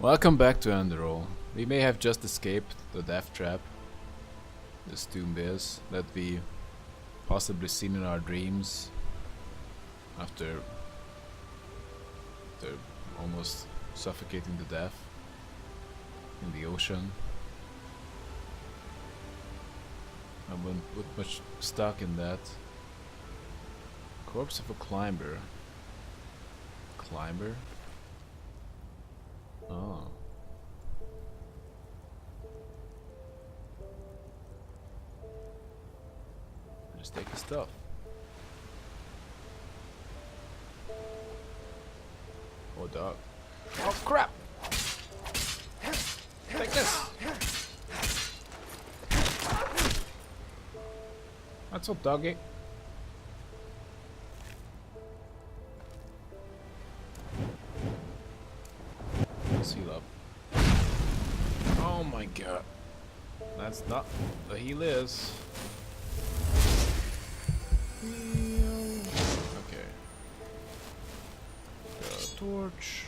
Welcome back to Enderal. We may have just escaped the death trap, this tomb is, that we possibly seen in our dreams after almost suffocating to death in the ocean. I wouldn't put much stock in that. Corpse of a climber. Climber? Oh. Just take his stuff. Oh, dog. Oh, crap! Take this! What's up, doggy? Heal up. Oh my god. That's not the heal is. Okay. Got a torch.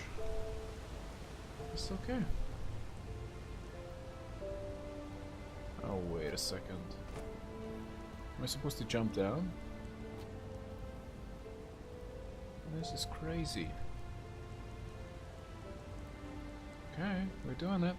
It's okay. Oh, wait a second. Am I supposed to jump down? This is crazy. Okay, we're doing it.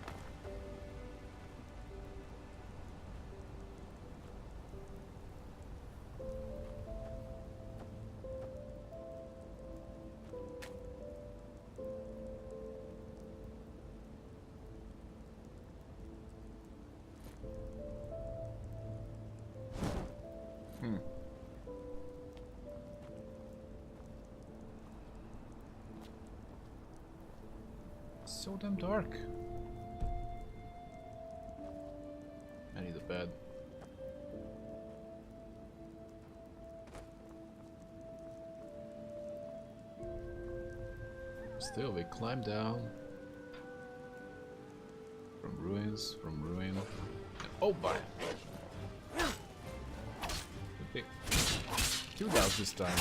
So damn dark. I need a bed. Still, we climb down from ruin. Oh, my! Okay. 2 down this time.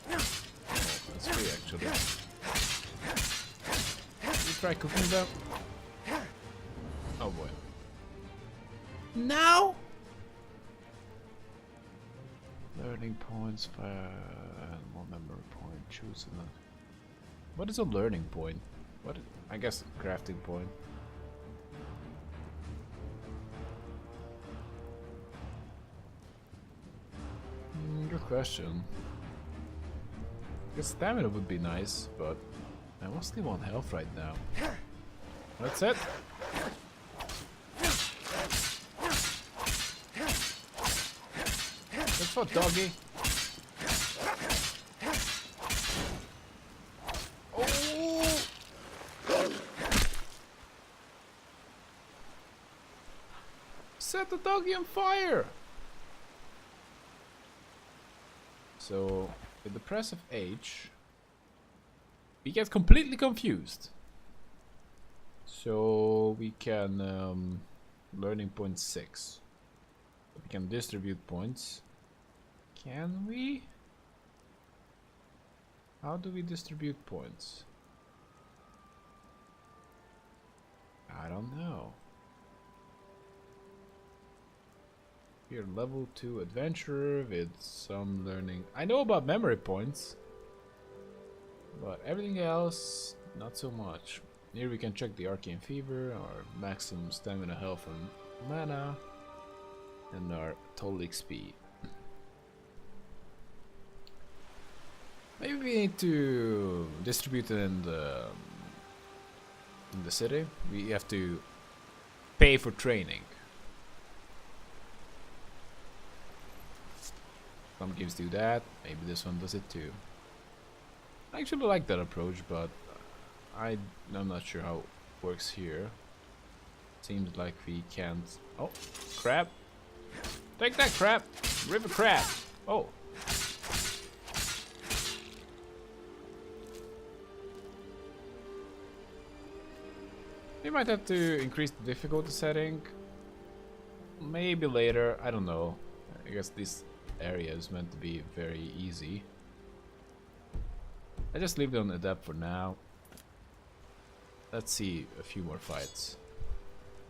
Oh, that's free actually. Try cooking them. Oh boy. Now? Learning points, fire, and more memory point. Choose enough. What is a learning point? What? I guess a crafting point. Good question. I guess stamina would be nice, but I mostly want health right now. That's it. That's what, doggy. Oh! Set the doggy on fire! So, with the press of H, we get completely confused. So we can learning point 6. We can distribute points. Can we? How do we distribute points? I don't know. Here, level 2 adventurer with some learning. I know about memory points, but everything else, not so much. Here we can check the arcane fever, our maximum stamina, health, and mana, and our total XP. Maybe we need to distribute it in the city. We have to pay for training. Some games do that. Maybe this one does it too. I actually like that approach, but I'm not sure how it works here. Seems like we can't. Oh, crab! Take that, crab! River crab! Oh. We might have to increase the difficulty setting. Maybe later, I don't know. I guess this area is meant to be very easy. I just leave it on adept for now. Let's see a few more fights.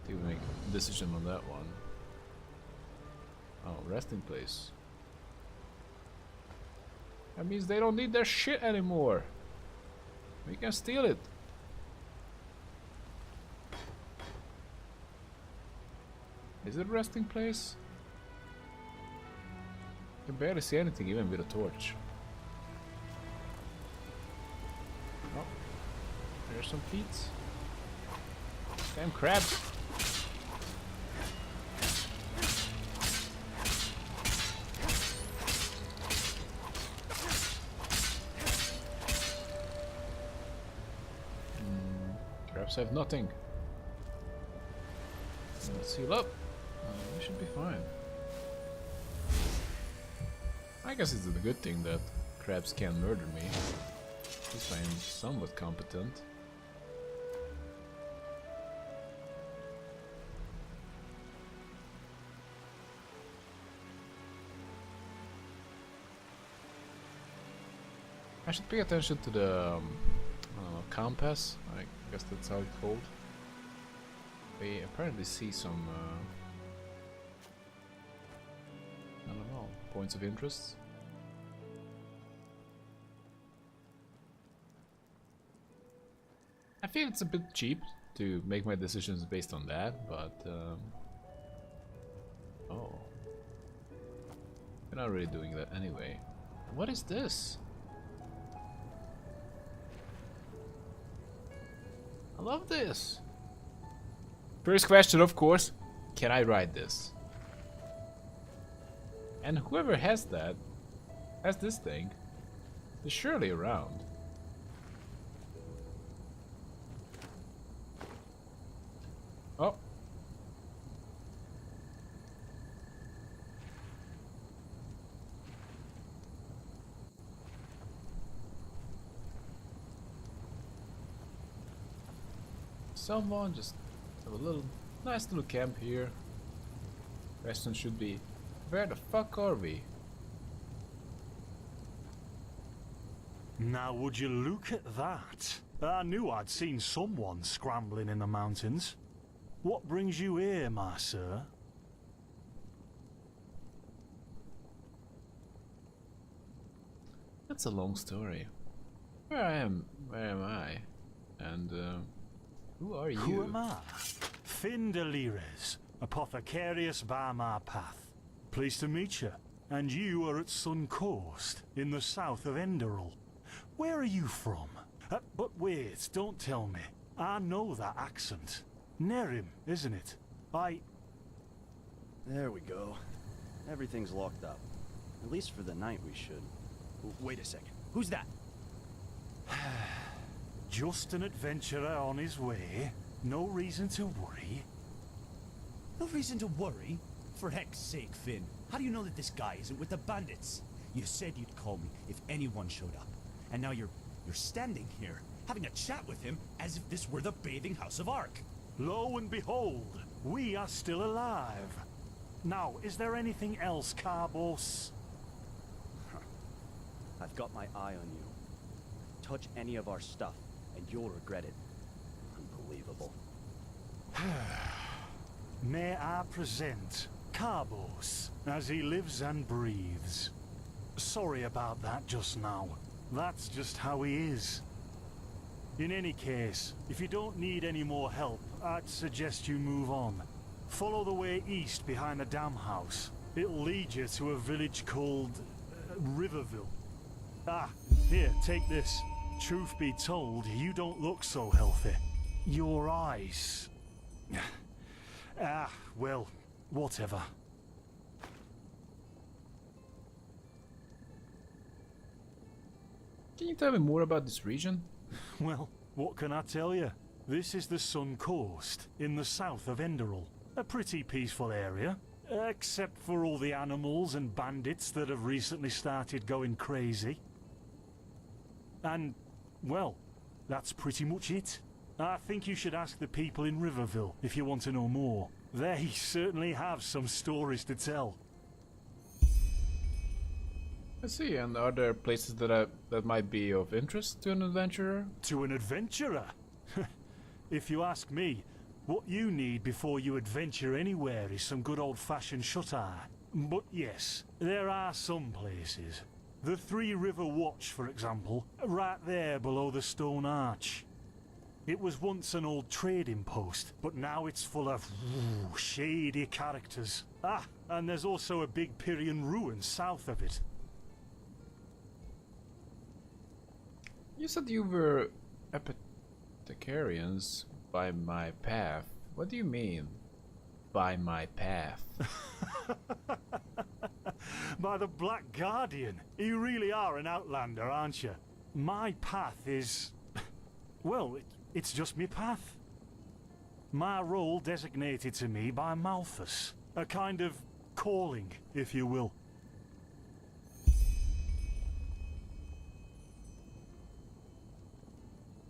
See if we make a decision on that one. Oh, resting place. That means they don't need their shit anymore. We can steal it. Is it a resting place? I can barely see anything even with a torch. Oh, there's some feet. Damn crabs. Crabs have nothing. Let's heal up. We should be fine. I guess it's a good thing that crabs can't murder me. At least I am somewhat competent. I should pay attention to the I don't know, compass. I guess that's how it's called. We apparently see some I don't know, points of interest. I feel it's a bit cheap to make my decisions based on that, but oh, we're not really doing that anyway. What is this? I love this. First question, of course, can I ride this? And whoever has that, has this thing, is surely around. Oh. Someone just have a little, nice little camp here. Question should be, where the fuck are we? Now would you look at that? I knew I'd seen someone scrambling in the mountains. What brings you here, my sir? That's a long story. Where am I? And who are you? Who am I? Findelires, apothecarius by my path. Pleased to meet you. And you are at Sun Coast, in the south of Enderal. Where are you from? But wait, don't tell me. I know that accent. Nehrim, isn't it? There we go. Everything's locked up. At least for the night we should. Wait a second. Who's that? Just an adventurer on his way. No reason to worry. No reason to worry? For heck's sake, Finn. How do you know that this guy isn't with the bandits? You said you'd call me if anyone showed up. And now you're standing here, having a chat with him as if this were the bathing house of Ark. Lo and behold, we are still alive. Now, is there anything else, Carbos? I've got my eye on you. Touch any of our stuff, and you'll regret it. Unbelievable. May I present Carbos, as he lives and breathes. Sorry about that just now. That's just how he is. In any case, if you don't need any more help, I'd suggest you move on. Follow the way east behind the dam house. It'll lead you to a village called Riverville. Ah, here, take this. Truth be told, you don't look so healthy. Your eyes... well, whatever. Can you tell me more about this region? Well, what can I tell you? This is the Sun Coast, in the south of Enderal. A pretty peaceful area, except for all the animals and bandits that have recently started going crazy. And, well, that's pretty much it. I think you should ask the people in Riverville if you want to know more. They certainly have some stories to tell. I see, and are there places that might be of interest to an adventurer? To an adventurer? if you ask me, what you need before you adventure anywhere is some good old-fashioned shut-eye. But yes, there are some places. The Three River Watch, for example, right there below the stone arch. It was once an old trading post, but now it's full of shady characters. Ah, and there's also a big Pyrian ruin south of it. You said you were apothecarians by my path. What do you mean, by my path? By the Black Guardian. You really are an outlander, aren't you? My path is... well, it's just me path. My role designated to me by Malthus. A kind of calling, if you will.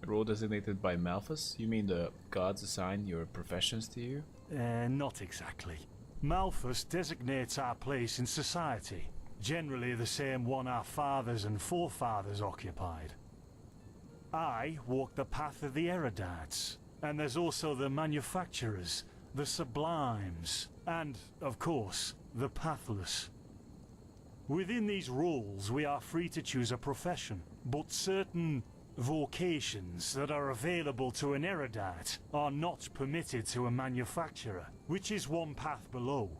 A role designated by Malthus? You mean the gods assign your professions to you? Not exactly. Malthus designates our place in society. Generally the same one our fathers and forefathers occupied. I walk the path of the erudites, and there's also the manufacturers, the sublimes, and, of course, the pathless. Within these roles we are free to choose a profession, but certain vocations that are available to an erudite are not permitted to a manufacturer, which is one path below.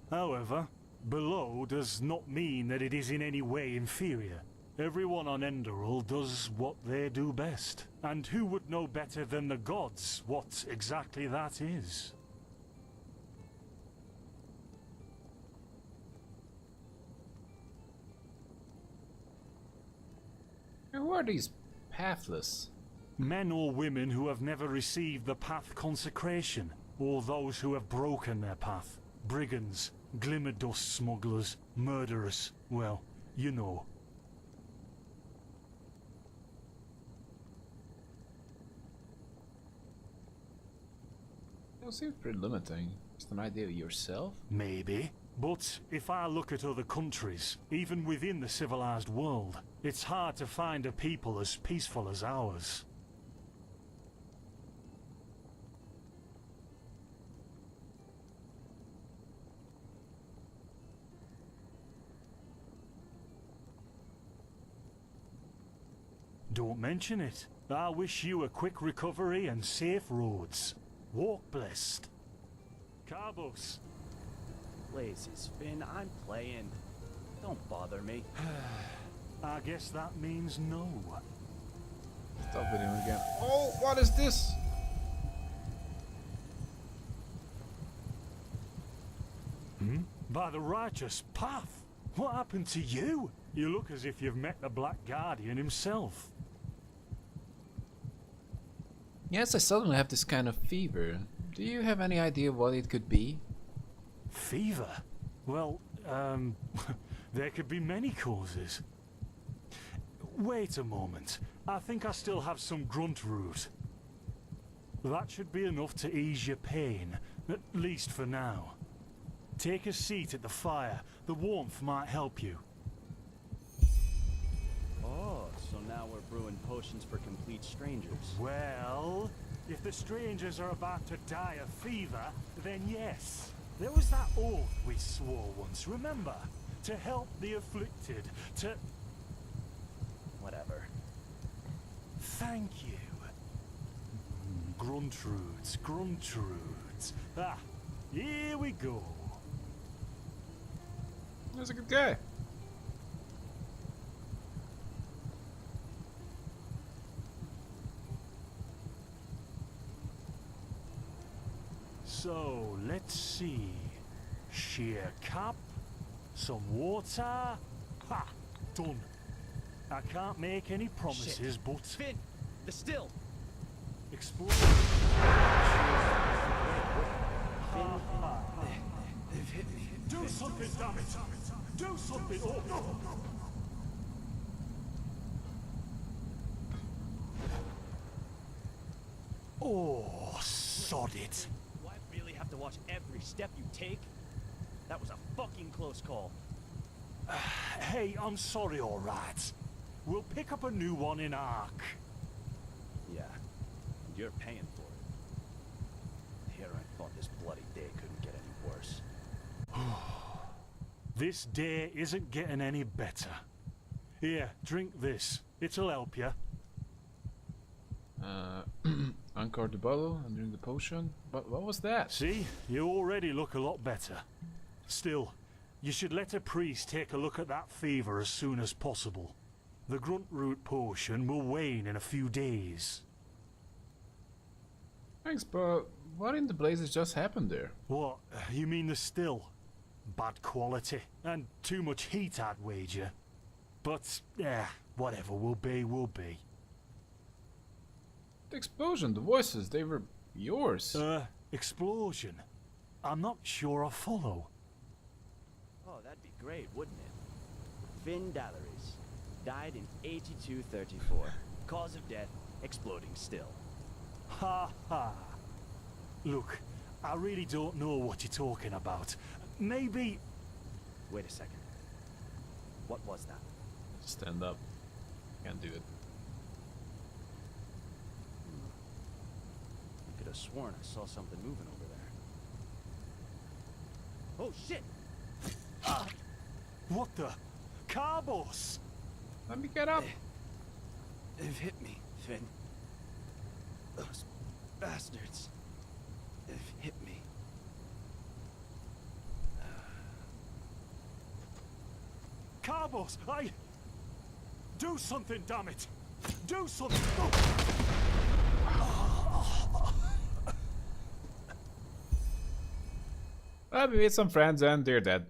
However, below does not mean that it is in any way inferior. Everyone on Enderal does what they do best, and who would know better than the gods what exactly that is? And who are these pathless? Men or women who have never received the path consecration, or those who have broken their path. Brigands, glimmer dust smugglers, murderers, well, you know. It seems pretty limiting. Just an idea of yourself? Maybe. But if I look at other countries, even within the civilized world, it's hard to find a people as peaceful as ours. Don't mention it. I wish you a quick recovery and safe roads. Walk blessed. Carbos. Blazes, Finn, I'm playing. Don't bother me. I guess that means no. Stop video again. Oh, what is this? By the righteous path? What happened to you? You look as if you've met the Black Guardian himself. Yes, I suddenly have this kind of fever. Do you have any idea what it could be? Fever? Well, there could be many causes. Wait a moment. I think I still have some grunt root. That should be enough to ease your pain, at least for now. Take a seat at the fire. The warmth might help you. Oh, so now we're brewing potions for complete strangers. Well, if the strangers are about to die of fever, then yes. There was that oath we swore once, remember? To help the afflicted, to... Whatever. Thank you. Gruntrudes, Gruntrudes. Ah, here we go. He's a good guy. So, let's see. Sheer cap, some water. Ha! Done. I can't make any promises, Shit. but... Finn, the still. Explore... Do something, damn it! Do something! Oh, no! Oh, sod it. Do I really have to watch every step you take? That was a fucking close call. Hey, I'm sorry, alright. We'll pick up a new one in Ark. Yeah, you're paying for it. Here I thought this bloody day couldn't get any worse. This day isn't getting any better. Here, drink this. It'll help you. Uncork the bottle and drink the potion. But what was that? See? You already look a lot better. Still, you should let a priest take a look at that fever as soon as possible. The grunt root potion will wane in a few days. Thanks, but what in the blazes just happened there? What? You mean the still? Bad quality and too much heat, I'd wager. But, whatever will be, will be. The explosion, the voices, they were yours. Explosion? I'm not sure I follow. Oh, that'd be great, wouldn't it? Finn Dalaris died in 8234. Cause of death, exploding still. Ha ha. Look, I really don't know what you're talking about. Maybe... Wait a second. What was that? Stand up. Can't do it. I could have sworn I saw something moving over there. Oh shit! What the? Carbos! Let me get up. They've hit me, Finn. Those bastards. They've hit me. Carbos, do something, damn it! Do something! Well, we made some friends and they're dead.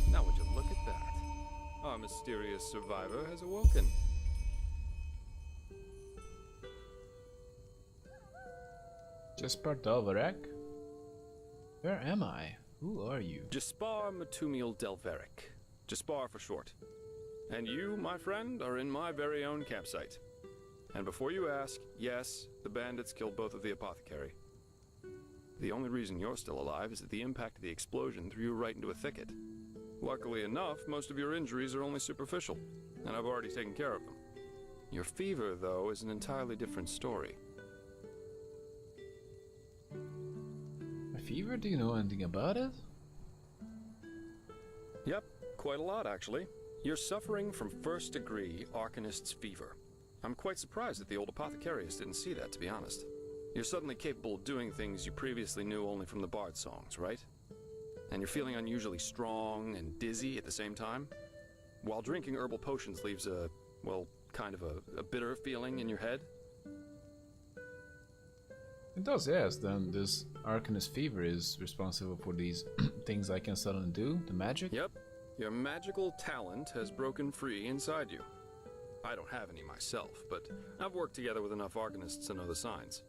Now would you look at that? Our mysterious survivor has awoken. Jaspar Delvarek? Where am I? Who are you? Jaspar Matumiel Delveric. Jaspar for short. And you, my friend, are in my very own campsite. And before you ask, yes, the bandits killed both of the apothecary. The only reason you're still alive is that the impact of the explosion threw you right into a thicket. Luckily enough, most of your injuries are only superficial, and I've already taken care of them. Your fever, though, is an entirely different story. My fever? Do you know anything about it? Yep, quite a lot, actually. You're suffering from first-degree Arcanist's fever. I'm quite surprised that the old apothecarius didn't see that, to be honest. You're suddenly capable of doing things you previously knew only from the bard songs, right? And you're feeling unusually strong and dizzy at the same time? While drinking herbal potions leaves a, well, kind of a bitter feeling in your head? It does, yes. Then this Arcanist fever is responsible for these things I can suddenly do, the magic? Yep. Your magical talent has broken free inside you. I don't have any myself, but I've worked together with enough Arcanists to know the signs.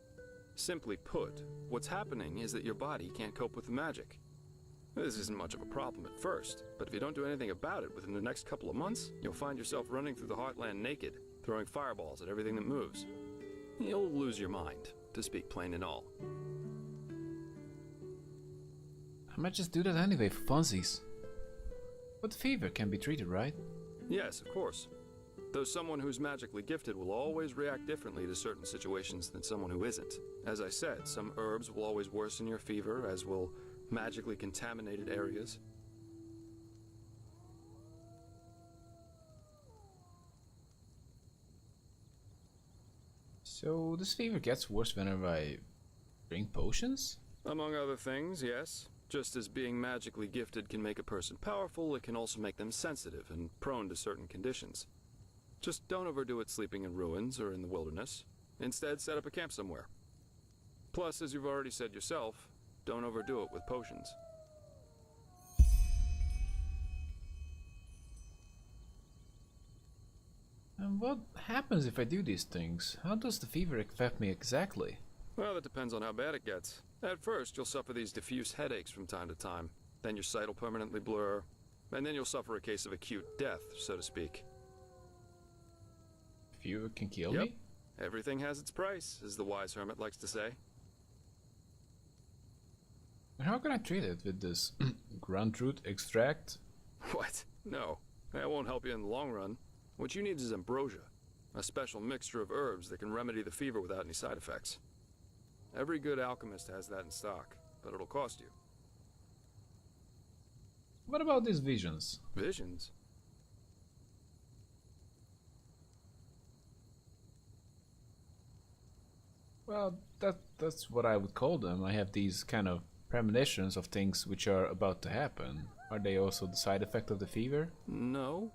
Simply put, what's happening is that your body can't cope with the magic. This isn't much of a problem at first, but if you don't do anything about it within the next couple of months, you'll find yourself running through the Heartland naked, throwing fireballs at everything that moves. You'll lose your mind, to speak plain and all. I might just do that anyway for funsies. But the fever can be treated, right? Yes, of course. Though someone who's magically gifted will always react differently to certain situations than someone who isn't. As I said, some herbs will always worsen your fever, as will magically contaminated areas. So this fever gets worse whenever I drink potions? Among other things, yes. Just as being magically gifted can make a person powerful, it can also make them sensitive and prone to certain conditions. Just don't overdo it sleeping in ruins or in the wilderness. Instead, set up a camp somewhere. Plus, as you've already said yourself, don't overdo it with potions. And what happens if I do these things? How does the fever affect me exactly? Well, that depends on how bad it gets. At first, you'll suffer these diffuse headaches from time to time. Then your sight will permanently blur. And then you'll suffer a case of acute death, so to speak. Fever can kill Yep. me? Everything has its price, as the wise hermit likes to say. And how can I treat it with this grunt root extract? What? No, that won't help you in the long run. What you need is ambrosia, a special mixture of herbs that can remedy the fever without any side effects. Every good alchemist has that in stock, but it'll cost you. What about these visions? Visions? Well, that's what I would call them. I have these kind of premonitions of things which are about to happen. Are they also the side effect of the fever? No.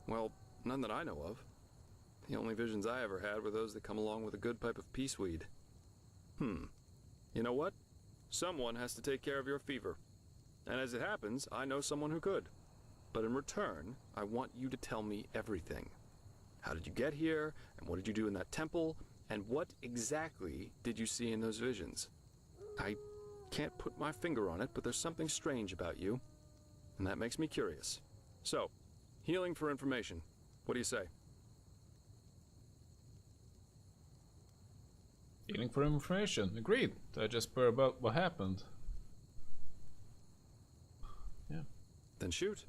Well, none that I know of. The only visions I ever had were those that come along with a good pipe of peaceweed. You know what? Someone has to take care of your fever. And as it happens, I know someone who could. But in return, I want you to tell me everything. How did you get here? And what did you do in that temple? And what exactly did you see in those visions? I can't put my finger on it, but there's something strange about you. And that makes me curious. So, healing for information. What do you say? Healing for information. Agreed. Just per about what happened. Yeah. Then shoot.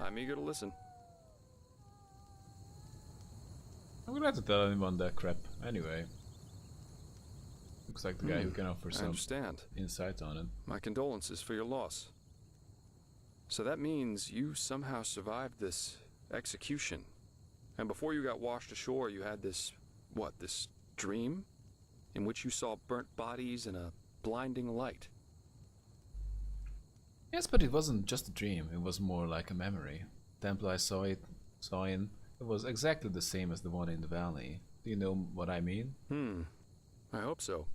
I'm eager to listen. I'm gonna have to tell anyone that crap. Anyway. Looks like the guy who can offer I some understand. insight on it. My condolences for your loss. So that means you somehow survived this execution. And before you got washed ashore, you had this, what, this dream? In which you saw burnt bodies and a blinding light. Yes, but it wasn't just a dream. It was more like a memory. Temple I saw in, it was exactly the same as the one in the valley. Do you know what I mean? I hope so.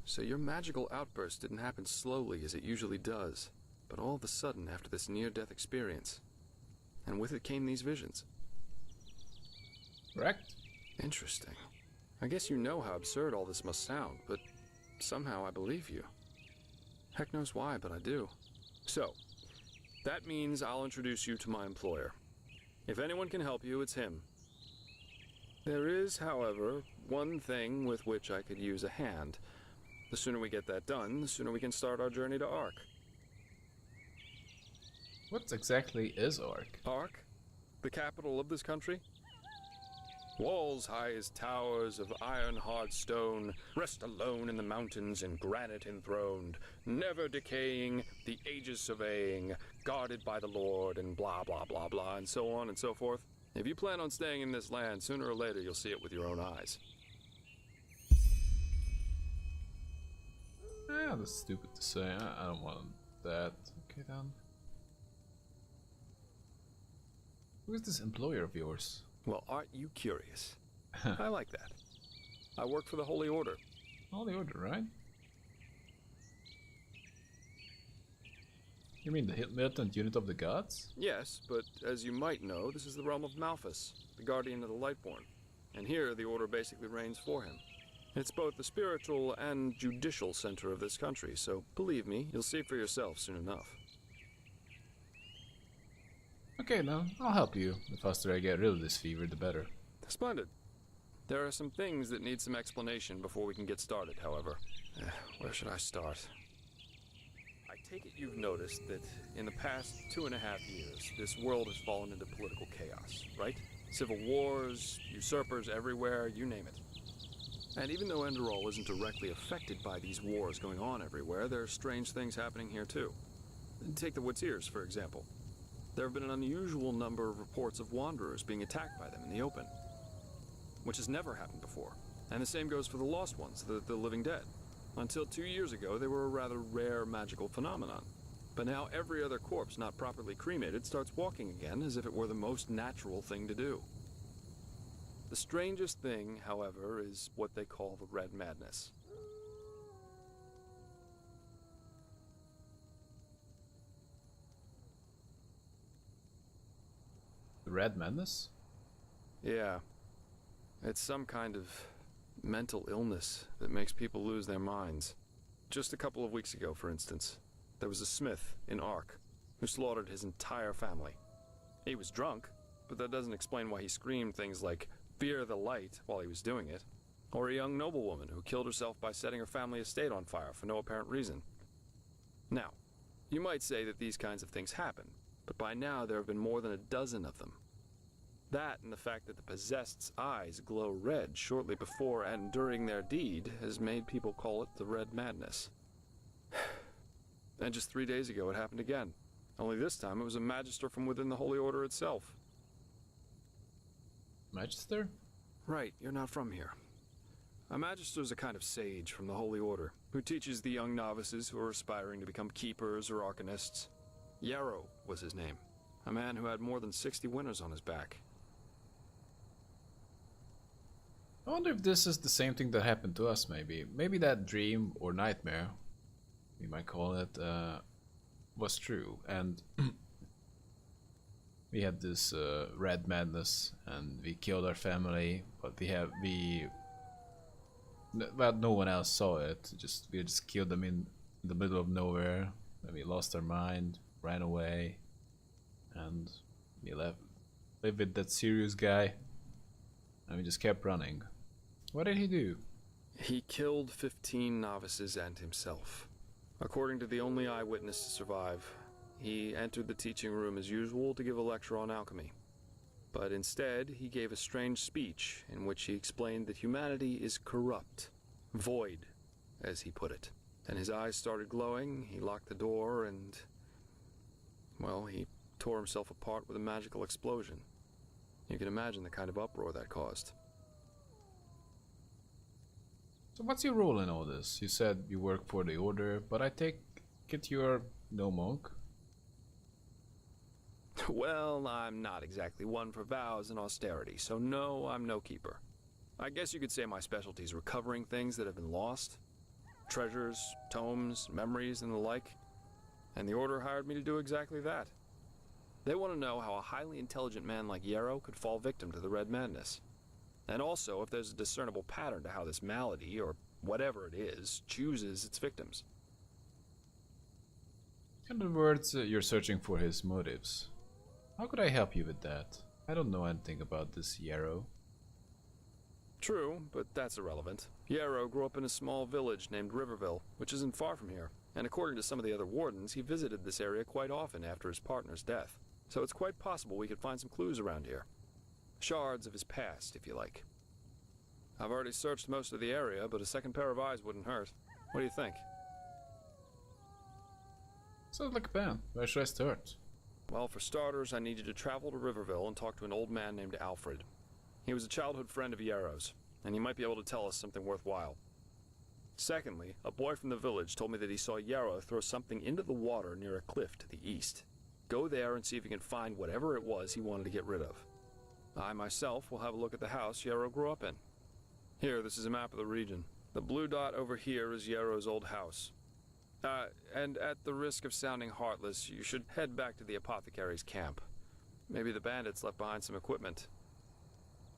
So your magical outburst didn't happen slowly as it usually does, but all of a sudden after this near-death experience. And with it came these visions. Correct. Interesting. I guess you know how absurd all this must sound, but somehow I believe you. Heck knows why, but I do. So, that means I'll introduce you to my employer. If anyone can help you, it's him. There is, however, one thing with which I could use a hand. The sooner we get that done, the sooner we can start our journey to Ark. What exactly is Ark? Ark? The capital of this country? Walls high as towers of iron-hard stone, rest alone in the mountains in granite enthroned, never decaying, the ages surveying, guarded by the Lord, and blah blah blah blah, and so on and so forth. If you plan on staying in this land, sooner or later you'll see it with your own eyes. Ah, that's stupid to say. I don't want that. Okay then. Who is this employer of yours? Well, aren't you curious? I like that. I work for the Holy Order. Holy Order, right? You mean the militant unit of the gods? Yes, but as you might know, this is the realm of Malphus, the guardian of the Lightborn. And here, the Order basically reigns for him. It's both the spiritual and judicial center of this country, so believe me, you'll see for yourself soon enough. Okay, now I'll help you. The faster I get rid of this fever, the better. Splendid. There are some things that need some explanation before we can get started, however. Where should I start? I take it you've noticed that in the past 2.5 years, this world has fallen into political chaos, right? Civil wars, usurpers everywhere, you name it. And even though Enderal isn't directly affected by these wars going on everywhere, there are strange things happening here too. Take the Woodsers, for example. There have been an unusual number of reports of wanderers being attacked by them in the open, which has never happened before. And the same goes for the Lost Ones, the living dead. Until 2 years ago, they were a rather rare magical phenomenon. But now every other corpse not properly cremated starts walking again as if it were the most natural thing to do. The strangest thing, however, is what they call the Red Madness. The Red Madness? Yeah. It's some kind of mental illness that makes people lose their minds. Just a couple of weeks ago, for instance, there was a smith in Ark who slaughtered his entire family. He was drunk, but that doesn't explain why he screamed things like, "Fear the light," while he was doing it. Or a young noblewoman who killed herself by setting her family estate on fire for no apparent reason. Now, you might say that these kinds of things happen, but by now there have been more than a dozen of them. That and the fact that the possessed's eyes glow red shortly before and during their deed has made people call it the Red Madness. And just 3 days ago it happened again. Only this time it was a magister from within the Holy Order itself. Magister? Right, you're not from here. A magister is a kind of sage from the Holy Order, who teaches the young novices who are aspiring to become keepers or arcanists. Yarrow was his name, a man who had more than 60 winners on his back. I wonder if this is the same thing that happened to us, maybe. Maybe that dream or nightmare, we might call it, was true. And we had this red madness and we killed our family, but well, no one else saw it. We just killed them in the middle of nowhere. And we lost our mind, ran away, and we lived with that serious guy, and we just kept running. What did he do? He killed 15 novices and himself. According to the only eyewitness to survive, he entered the teaching room as usual to give a lecture on alchemy. But instead, he gave a strange speech in which he explained that humanity is corrupt, void, as he put it. Then his eyes started glowing, he locked the door, and, well, he tore himself apart with a magical explosion. You can imagine the kind of uproar that caused. So what's your role in all this? You said you work for the Order, but I take it you're no monk. Well, I'm not exactly one for vows and austerity, so no, I'm no keeper. I guess you could say my specialty is recovering things that have been lost. Treasures, tomes, memories, and the like. And the Order hired me to do exactly that. They want to know how a highly intelligent man like Yarrow could fall victim to the Red Madness. And also if there's a discernible pattern to how this malady, or whatever it is, chooses its victims. In other words, you're searching for his motives. How could I help you with that? I don't know anything about this Yarrow. True, but that's irrelevant. Yarrow grew up in a small village named Riverville, which isn't far from here. And according to some of the other wardens, he visited this area quite often after his partner's death. So it's quite possible we could find some clues around here. Shards of his past, if you like. I've already searched most of the area, but a second pair of eyes wouldn't hurt. What do you think? Sounds like a plan. Where should I start? Well, for starters, I need you to travel to Riverville and talk to an old man named Alfred. He was a childhood friend of Yarrow's, and he might be able to tell us something worthwhile. Secondly, a boy from the village told me that he saw Yarrow throw something into the water near a cliff to the east. Go there and see if you can find whatever it was he wanted to get rid of. I myself will have a look at the house Yarrow grew up in. Here, this is a map of the region. The blue dot over here is Yarrow's old house. And at the risk of sounding heartless, you should head back to the apothecary's camp. Maybe the bandits left behind some equipment.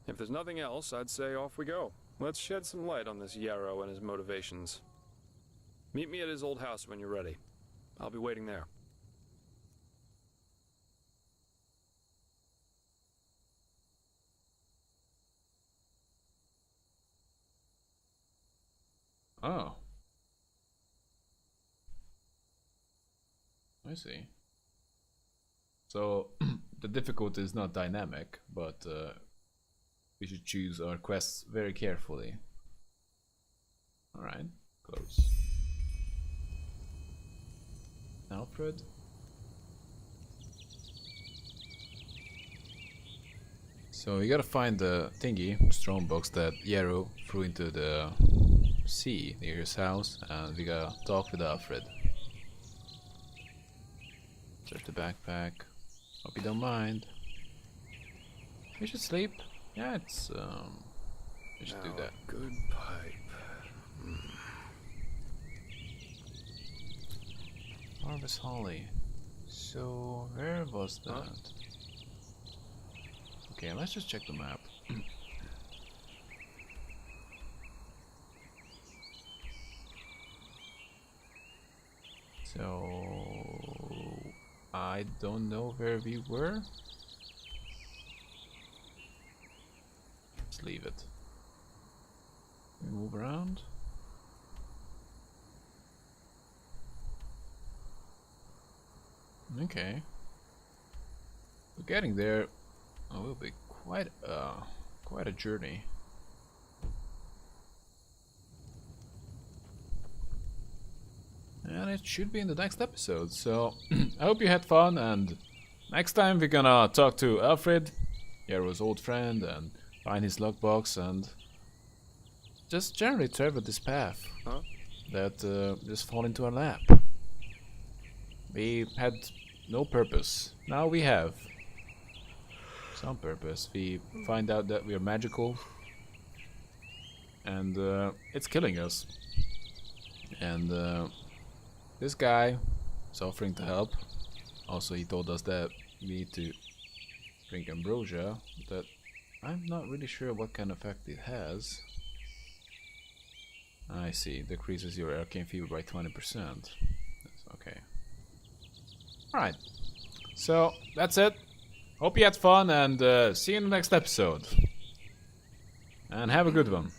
If there's nothing else, I'd say off we go. Let's shed some light on this Yarrow and his motivations. Meet me at his old house when you're ready. I'll be waiting there. Oh. I see. So, the difficulty is not dynamic, but we should choose our quests very carefully. Alright, close. Alfred? So we gotta find the thingy, stone box that Yarrow threw into the sea near his house, and we gotta talk with Alfred. Search the backpack. Hope you don't mind. We should sleep. Yeah, it's we should do that. Good pipe. Harvest Holly. So where was that? Okay, let's just check the map. So I don't know where we were. Let's leave it. We move around. Okay. But getting there will be quite a journey. And it should be in the next episode. So I hope you had fun, and next time we're gonna talk to Alfred, Yarrow's old friend, and find his logbox and just generally travel this path that just fall into our lap. We had no purpose. Now we have some purpose. We find out that we are magical, and it's killing us. And this guy is offering to help. Also, he told us that we need to drink ambrosia, that I'm not really sure what kind of effect it has. I see, decreases your arcane fever by 20%. That's okay. Alright, so that's it. Hope you had fun, and see you in the next episode. And have a good one.